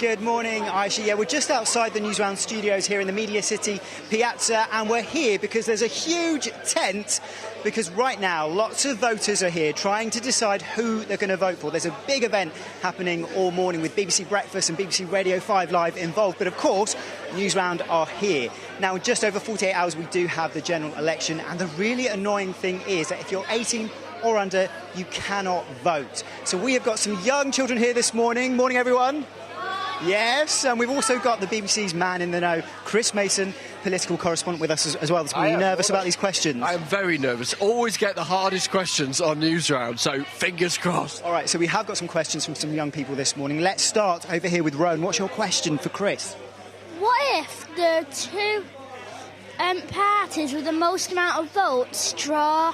Good morning, Aisha. Yeah, we're just outside the Newsround studios here in the Media City Piazza, and we're here because there's a huge tent, because right now lots of voters are here trying to decide who they're going to vote for. There's a big event happening all morning with BBC Breakfast and BBC Radio 5 Live involved, but of course, Newsround are here. Now, in just over 48 hours, we do have the general election, and the really annoying thing is that if you're 18 or under, you cannot vote. So we have got some young children here this morning. Morning, everyone. Yes, and we've also got the BBC's man in the know, Chris Mason, political correspondent, with us as well this morning. Are you nervous about these questions? I am very nervous. Always get the hardest questions on Newsround, so fingers crossed. All right, so we have got some questions from some young people this morning. Let's start over here with Rowan. What's your question for Chris? What if the two parties with the most amount of votes draw?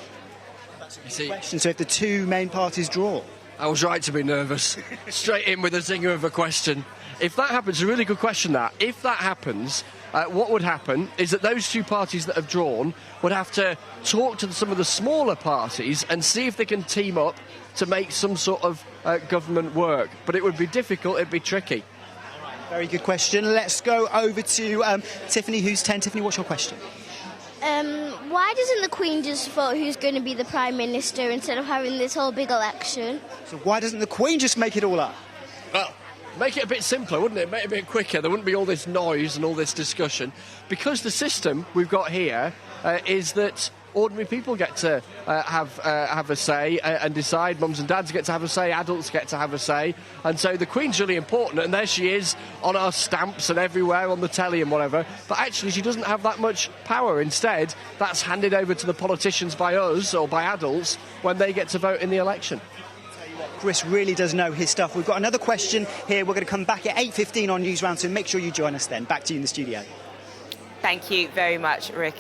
You see, Question. So if the two main parties draw? I was right to be nervous. Straight in with a zinger of a question. If that happens, a really good question that. If that happens, what would happen is that those two parties that have drawn would have to talk to some of the smaller parties and see if they can team up to make some sort of government work. But it would be difficult, it'd be tricky. Very good question. Let's go over to Tiffany, who's 10. Tiffany, what's your question? Why doesn't the Queen just vote who's going to be the Prime Minister instead of having this whole big election? So why doesn't the Queen just make it all up? Well, make it a bit simpler, wouldn't it? Make it a bit quicker. There wouldn't be all this noise and all this discussion. Because the system we've got here is that ordinary people get to have a say and decide. Mums and dads get to have a say. Adults get to have a say. And so the Queen's really important. And there she is on our stamps and everywhere on the telly and whatever. But actually, she doesn't have that much power. Instead, that's handed over to the politicians by us or by adults when they get to vote in the election. Chris really does know his stuff. We've got another question here. We're going to come back at 8:15 on Newsround, so make sure you join us then. Back to you in the studio. Thank you very much, Rick.